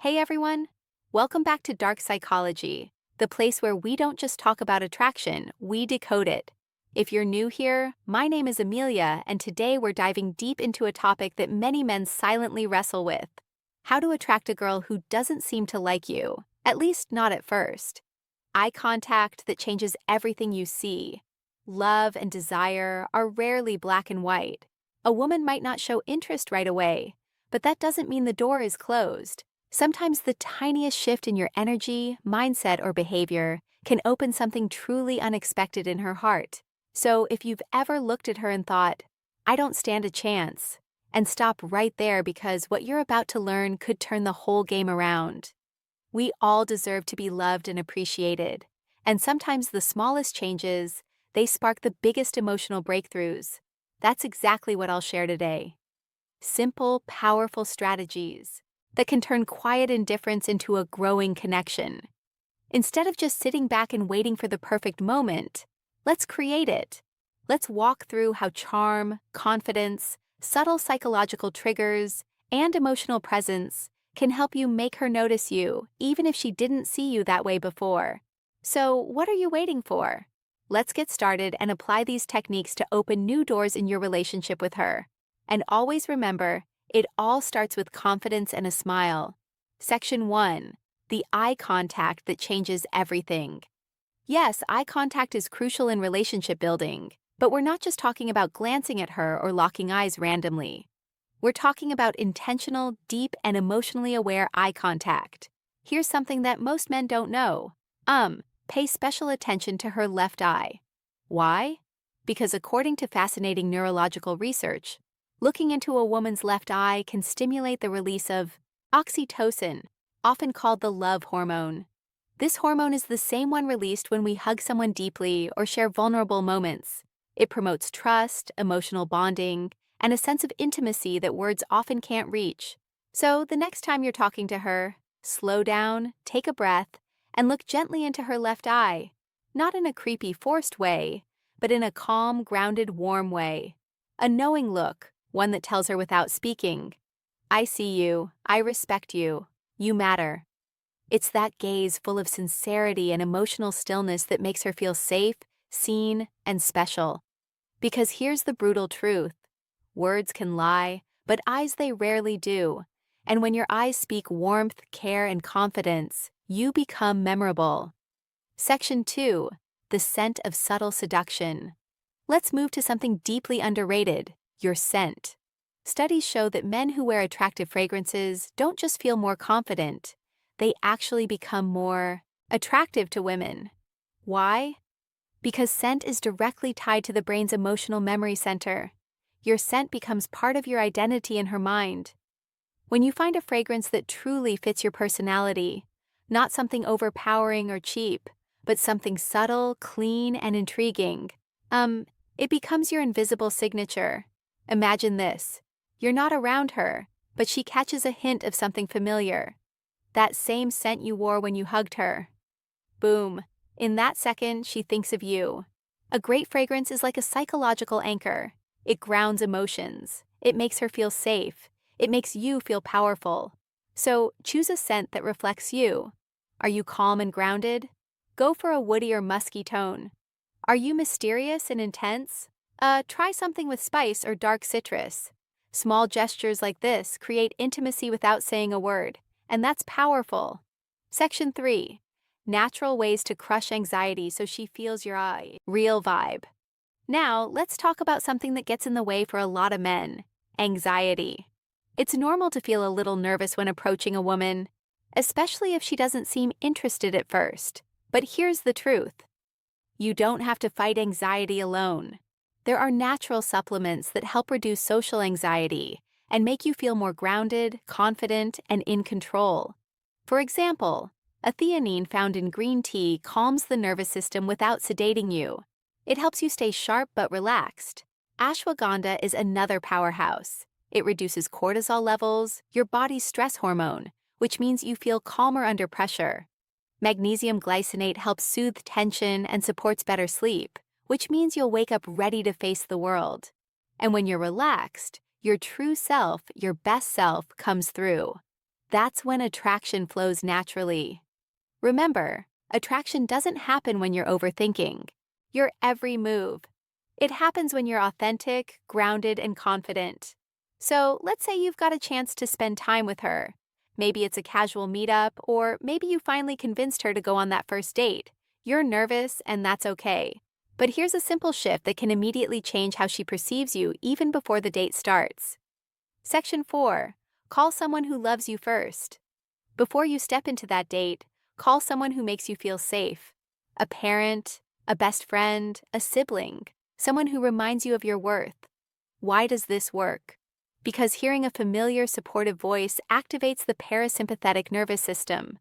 Hey everyone! Welcome back to Dark Psychology, the place where we don't just talk about attraction, we decode it. If you're new here, my name is Amelia, and today we're diving deep into a topic that many men silently wrestle with: how to attract a girl who doesn't seem to like you, at least not at first. Eye contact that changes everything you see. Love and desire are rarely black and white. A woman might not show interest right away, but that doesn't mean the door is closed. Sometimes the tiniest shift in your energy, mindset, or behavior can open something truly unexpected in her heart. So if you've ever looked at her and thought, "I don't stand a chance," and stop right there because what you're about to learn could turn the whole game around. We all deserve to be loved and appreciated, and sometimes the smallest changes, they spark the biggest emotional breakthroughs. That's exactly what I'll share today. Simple, powerful strategies that can turn quiet indifference into a growing connection. Instead of just sitting back and waiting for the perfect moment, let's create it. Let's walk through how charm, confidence, subtle psychological triggers, and emotional presence can help you make her notice you, even if she didn't see you that way before. So, what are you waiting for? Let's get started and apply these techniques to open new doors in your relationship with her. And always remember, it all starts with confidence and a smile. Section 1. The eye contact that changes everything. Yes, eye contact is crucial in relationship building, but we're not just talking about glancing at her or locking eyes randomly. We're talking about intentional, deep, and emotionally aware eye contact. Here's something that most men don't know. Pay special attention to her left eye. Why? Because according to fascinating neurological research, looking into a woman's left eye can stimulate the release of oxytocin, often called the love hormone. This hormone is the same one released when we hug someone deeply or share vulnerable moments. It promotes trust, emotional bonding, and a sense of intimacy that words often can't reach. So the next time you're talking to her, slow down, take a breath, and look gently into her left eye. Not in a creepy, forced way, but in a calm, grounded, warm way. A knowing look, one that tells her without speaking, "I see you, I respect you, you matter." It's that gaze full of sincerity and emotional stillness that makes her feel safe, seen, and special. Because here's the brutal truth. Words can lie, but eyes they rarely do. And when your eyes speak warmth, care, and confidence, you become memorable. Section 2. The scent of subtle seduction. Let's move to something deeply underrated: your scent. Studies show that men who wear attractive fragrances don't just feel more confident, they actually become more attractive to women. Why? Because scent is directly tied to the brain's emotional memory center. Your scent becomes part of your identity in her mind. When you find a fragrance that truly fits your personality, not something overpowering or cheap, but something subtle, clean, and intriguing, it becomes your invisible signature. Imagine this. You're not around her, but she catches a hint of something familiar. That same scent you wore when you hugged her. Boom. In that second, she thinks of you. A great fragrance is like a psychological anchor. It grounds emotions. It makes her feel safe. It makes you feel powerful. So, choose a scent that reflects you. Are you calm and grounded? Go for a woody or musky tone. Are you mysterious and intense? Try something with spice or dark citrus. Small gestures like this create intimacy without saying a word, and that's powerful. Section 3. Natural ways to crush anxiety so she feels your eye. Real vibe. Now, let's talk about something that gets in the way for a lot of men: anxiety. It's normal to feel a little nervous when approaching a woman, especially if she doesn't seem interested at first. But here's the truth. You don't have to fight anxiety alone. There are natural supplements that help reduce social anxiety and make you feel more grounded, confident, and in control. For example, a theanine found in green tea calms the nervous system without sedating you. It helps you stay sharp but relaxed. Ashwagandha is another powerhouse. It reduces cortisol levels, your body's stress hormone, which means you feel calmer under pressure. Magnesium glycinate helps soothe tension and supports better sleep, which means you'll wake up ready to face the world. And when you're relaxed, your true self, your best self, comes through. That's when attraction flows naturally. Remember, attraction doesn't happen when you're overthinking your every move. It happens when you're authentic, grounded, and confident. So let's say you've got a chance to spend time with her. Maybe it's a casual meetup, or maybe you finally convinced her to go on that first date. You're nervous, and that's okay. But here's a simple shift that can immediately change how she perceives you even before the date starts. Section 4. Call someone who loves you first. Before you step into that date, call someone who makes you feel safe. A parent, a best friend, a sibling, someone who reminds you of your worth. Why does this work? Because hearing a familiar, supportive voice activates the parasympathetic nervous system,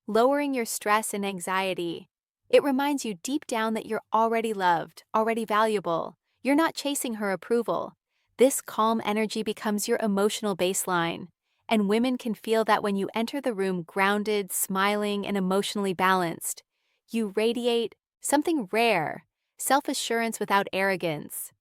lowering your stress and anxiety. It reminds you deep down that you're already loved, already valuable. You're not chasing her approval. This calm energy becomes your emotional baseline, and women can feel that when you enter the room grounded, smiling, and emotionally balanced. You radiate something rare, self-assurance without arrogance.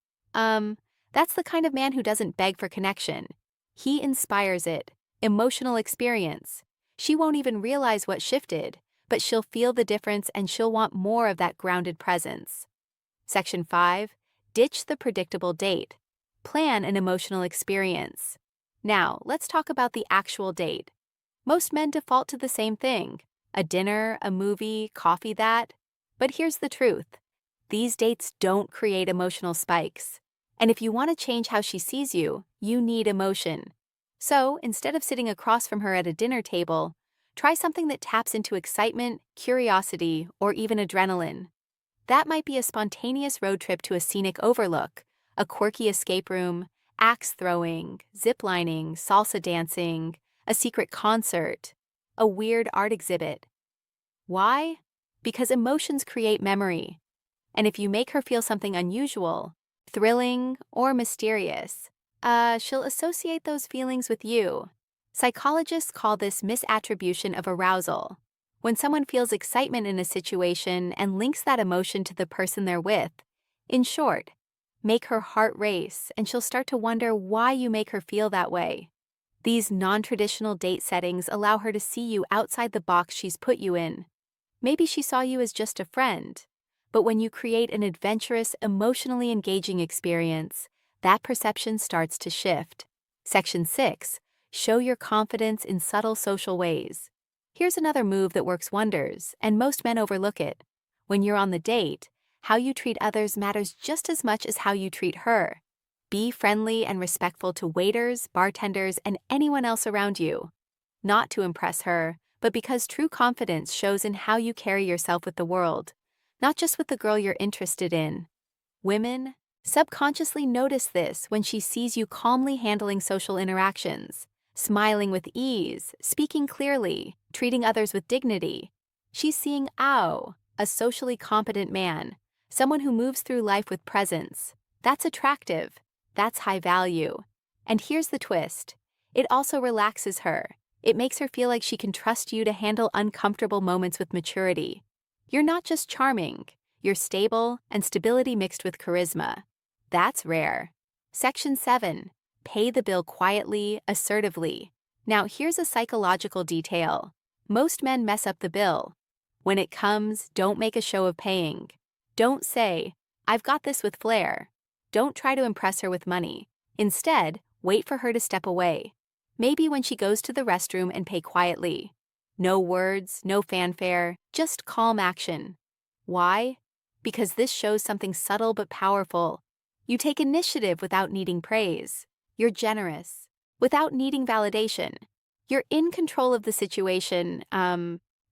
That's the kind of man who doesn't beg for connection. He inspires it, emotional experience. She won't even realize what shifted, but she'll feel the difference and she'll want more of that grounded presence. Section 5. Ditch the predictable date. Plan an emotional experience. Now, let's talk about the actual date. Most men default to the same thing: a dinner, a movie, coffee that. But here's the truth. These dates don't create emotional spikes. And if you want to change how she sees you, you need emotion. So, instead of sitting across from her at a dinner table, try something that taps into excitement, curiosity, or even adrenaline. That might be a spontaneous road trip to a scenic overlook, a quirky escape room, axe throwing, ziplining, salsa dancing, a secret concert, a weird art exhibit. Why? Because emotions create memory. And if you make her feel something unusual, thrilling, or mysterious, she'll associate those feelings with you. Psychologists call this misattribution of arousal. When someone feels excitement in a situation and links that emotion to the person they're with, in short, make her heart race and she'll start to wonder why you make her feel that way. These non-traditional date settings allow her to see you outside the box she's put you in. Maybe she saw you as just a friend, but when you create an adventurous, emotionally engaging experience, that perception starts to shift. Section 6. Show your confidence in subtle social ways. Here's another move that works wonders, and most men overlook it. When you're on the date, how you treat others matters just as much as how you treat her. Be friendly and respectful to waiters, bartenders, and anyone else around you. Not to impress her, but because true confidence shows in how you carry yourself with the world, not just with the girl you're interested in. Women subconsciously notice this when she sees you calmly handling social interactions, smiling with ease, speaking clearly, treating others with dignity. She's seeing, a socially competent man, someone who moves through life with presence. That's attractive. That's high value. And here's the twist. It also relaxes her. It makes her feel like she can trust you to handle uncomfortable moments with maturity. You're not just charming, you're stable, and stability mixed with charisma. That's rare. Section 7. Pay the bill quietly, assertively. Now here's a psychological detail. Most men mess up the bill. When it comes, don't make a show of paying. Don't say, "I've got this with flair." Don't try to impress her with money. Instead, wait for her to step away. Maybe when she goes to the restroom and pay quietly. No words, no fanfare, just calm action. Why? Because this shows something subtle but powerful. You take initiative without needing praise. You're generous, without needing validation. You're in control of the situation,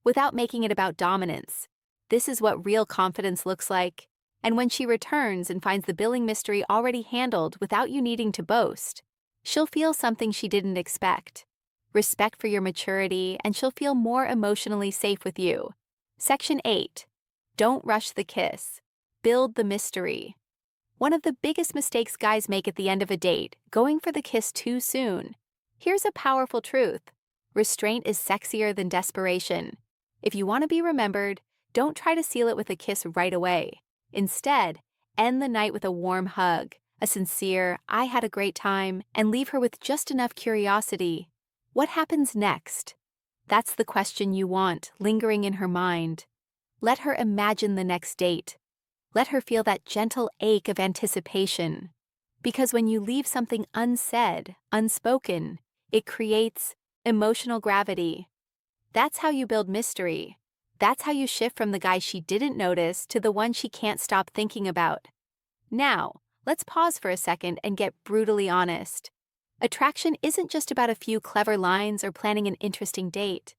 without making it about dominance. This is what real confidence looks like. And when she returns and finds the billing mystery already handled without you needing to boast, she'll feel something she didn't expect. Respect for your maturity, and she'll feel more emotionally safe with you. Section 8. Don't rush the kiss. Build the mystery. One of the biggest mistakes guys make at the end of a date, going for the kiss too soon. Here's a powerful truth. Restraint is sexier than desperation. If you want to be remembered, don't try to seal it with a kiss right away. Instead, end the night with a warm hug, a sincere, "I had a great time," and leave her with just enough curiosity. What happens next? That's the question you want, lingering in her mind. Let her imagine the next date. Let her feel that gentle ache of anticipation. Because when you leave something unsaid, unspoken, it creates emotional gravity. That's how you build mystery. That's how you shift from the guy she didn't notice to the one she can't stop thinking about. Now, let's pause for a second and get brutally honest. Attraction isn't just about a few clever lines or planning an interesting date.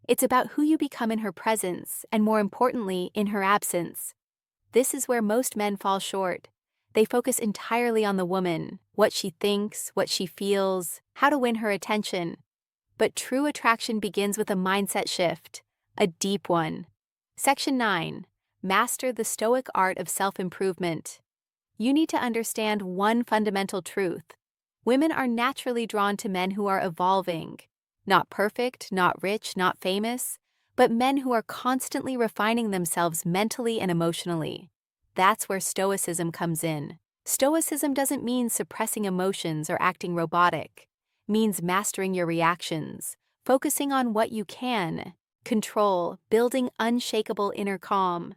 It's about who you become in her presence and, more importantly, in her absence. This is where most men fall short. They focus entirely on the woman, what she thinks, what she feels, how to win her attention. But true attraction begins with a mindset shift, a deep one. Section 9. Master the Stoic art of self-improvement. You need to understand one fundamental truth. Women are naturally drawn to men who are evolving. Not perfect, not rich, not famous, but men who are constantly refining themselves mentally and emotionally. That's where Stoicism comes in. Stoicism doesn't mean suppressing emotions or acting robotic. It means mastering your reactions, focusing on what you can control, building unshakable inner calm.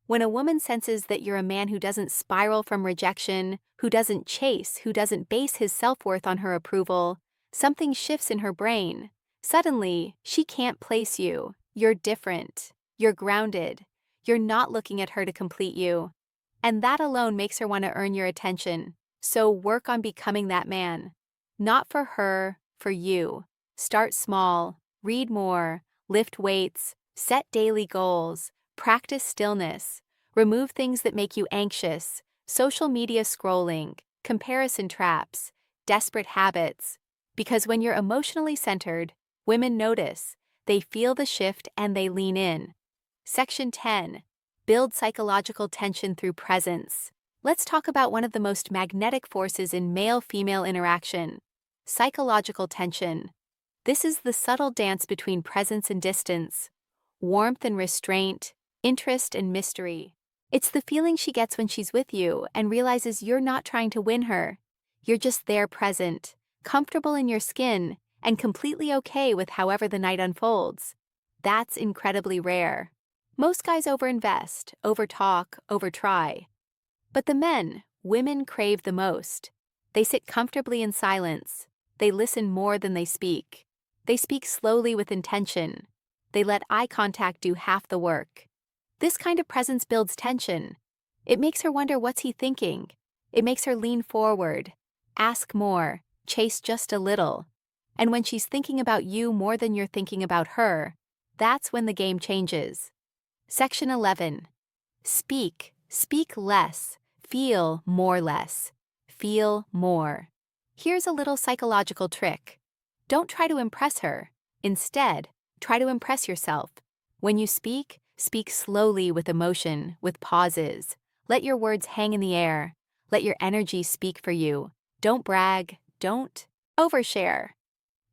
When a woman senses that you're a man who doesn't spiral from rejection, who doesn't chase, who doesn't base his self-worth on her approval, something shifts in her brain. Suddenly, she can't place you. You're different. You're grounded. You're not looking at her to complete you. And that alone makes her want to earn your attention. So work on becoming that man. Not for her, for you. Start small, read more, lift weights, set daily goals, practice stillness, remove things that make you anxious, social media scrolling, comparison traps, desperate habits. Because when you're emotionally centered, women notice, they feel the shift and they lean in. Section 10. Build psychological tension through presence. Let's talk about one of the most magnetic forces in male-female interaction. Psychological tension. This is the subtle dance between presence and distance, warmth and restraint, interest and mystery. It's the feeling she gets when she's with you and realizes you're not trying to win her. You're just there present, comfortable in your skin, and completely okay with however the night unfolds. That's incredibly rare. Most guys overinvest, overtalk, overtry. But the men, women crave the most. They sit comfortably in silence. They listen more than they speak. They speak slowly with intention. They let eye contact do half the work. This kind of presence builds tension. It makes her wonder what's he thinking. It makes her lean forward, ask more, chase just a little. And when she's thinking about you more than you're thinking about her, that's when the game changes. Section 11. Speak less, feel more less, feel more. Here's a little psychological trick. Don't try to impress her. Instead, try to impress yourself. When you speak slowly with emotion, with pauses. Let your words hang in the air. Let your energy speak for you. Don't brag, don't overshare.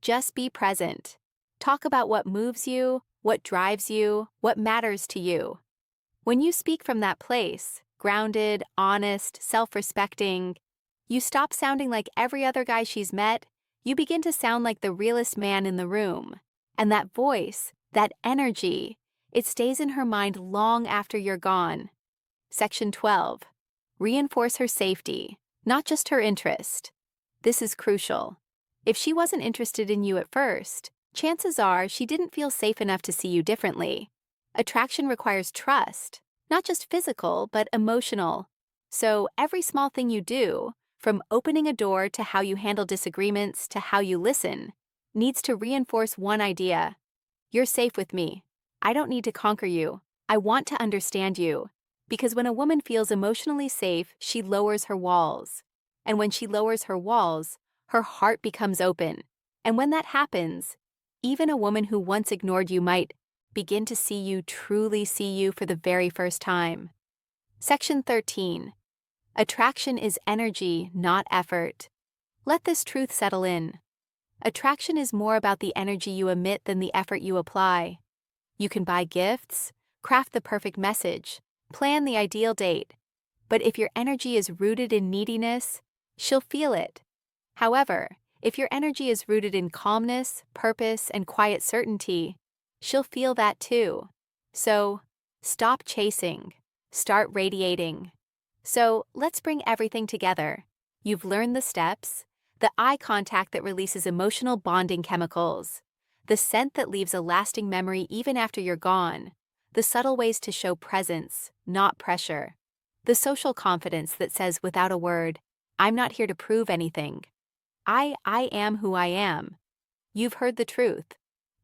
Just be present. Talk about what moves you, what drives you, what matters to you. When you speak from that place, grounded, honest, self-respecting, you stop sounding like every other guy she's met. You begin to sound like the realest man in the room. And that voice, that energy, it stays in her mind long after you're gone. Section 12. Reinforce her safety, not just her interest. This is crucial. If she wasn't interested in you at first, chances are she didn't feel safe enough to see you differently. Attraction requires trust, not just physical, but emotional. So every small thing you do, from opening a door to how you handle disagreements to how you listen, needs to reinforce one idea. You're safe with me. I don't need to conquer you. I want to understand you. Because when a woman feels emotionally safe, she lowers her walls. And when she lowers her walls, her heart becomes open. And when that happens, even a woman who once ignored you might begin to see you, truly see you for the very first time. Section 13. Attraction is energy, not effort. Let this truth settle in. Attraction is more about the energy you emit than the effort you apply. You can buy gifts, craft the perfect message, plan the ideal date. But if your energy is rooted in neediness, she'll feel it. However, If your energy is rooted in calmness, purpose, and quiet certainty, she'll feel that too. So, stop chasing. Start radiating. So, let's bring everything together. You've learned the steps, the eye contact that releases emotional bonding chemicals, the scent that leaves a lasting memory even after you're gone, the subtle ways to show presence, not pressure, the social confidence that says without a word, I'm not here to prove anything. I am who I am. You've heard the truth.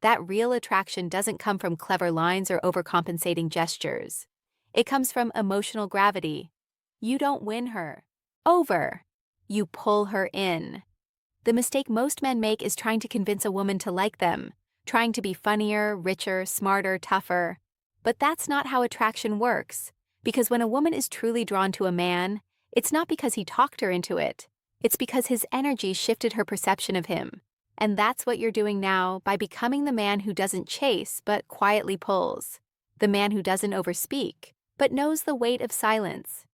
That real attraction doesn't come from clever lines or overcompensating gestures. It comes from emotional gravity. You don't win her over. You pull her in. The mistake most men make is trying to convince a woman to like them, trying to be funnier, richer, smarter, tougher. But that's not how attraction works, because when a woman is truly drawn to a man, it's not because he talked her into it. It's because his energy shifted her perception of him. And that's what you're doing now by becoming the man who doesn't chase but quietly pulls. The man who doesn't overspeak but knows the weight of silence.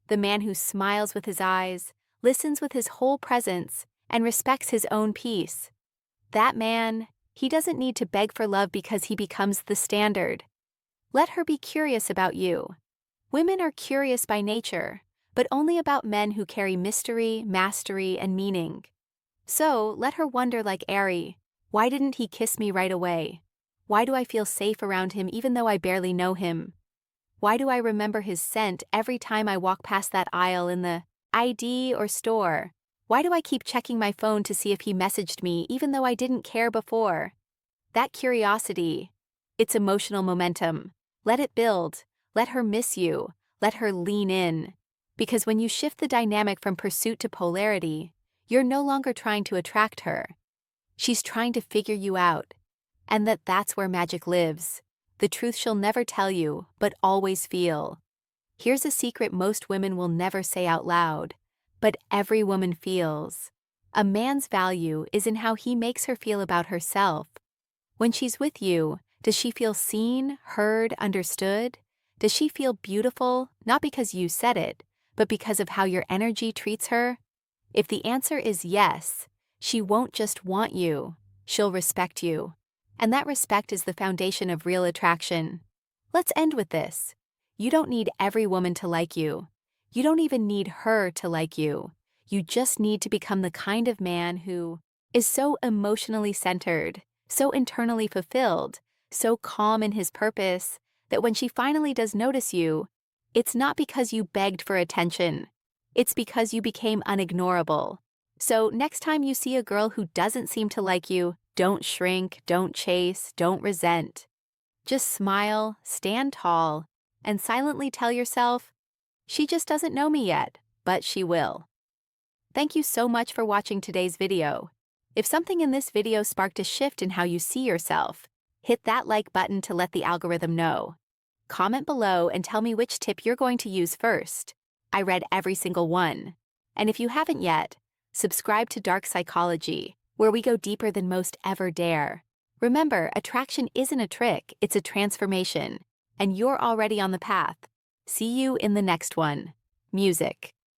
The man who smiles with his eyes, listens with his whole presence, and respects his own peace. That man, he doesn't need to beg for love because he becomes the standard. Let her be curious about you. Women are curious by nature, but only about men who carry mystery, mastery, and meaning. So, let her wonder like Ari, why didn't he kiss me right away? Why do I feel safe around him even though I barely know him? Why do I remember his scent every time I walk past that aisle in the ID or store? Why do I keep checking my phone to see if he messaged me even though I didn't care before? That curiosity, it's emotional momentum. Let it build. Let her miss you. Let her lean in. Because when you shift the dynamic from pursuit to polarity, you're no longer trying to attract her. She's trying to figure you out. And that's where magic lives. The truth she'll never tell you, but always feel. Here's a secret most women will never say out loud, but every woman feels. A man's value is in how he makes her feel about herself. When she's with you, does she feel seen, heard, understood? Does she feel beautiful, not because you said it, but because of how your energy treats her? If the answer is yes, she won't just want you, she'll respect you. And that respect is the foundation of real attraction. Let's end with this. You don't need every woman to like you. You don't even need her to like you. You just need to become the kind of man who is so emotionally centered, so internally fulfilled, so calm in his purpose, that when she finally does notice you, it's not because you begged for attention. It's because you became unignorable. So next time you see a girl who doesn't seem to like you, don't shrink, don't chase, don't resent. Just smile, stand tall, and silently tell yourself, she just doesn't know me yet, but she will. Thank you so much for watching today's video. If something in this video sparked a shift in how you see yourself, hit that like button to let the algorithm know. Comment below and tell me which tip you're going to use first. I read every single one. And if you haven't yet, subscribe to Dark Psychology, where we go deeper than most ever dare. Remember, attraction isn't a trick, it's a transformation. And you're already on the path. See you in the next one. Music.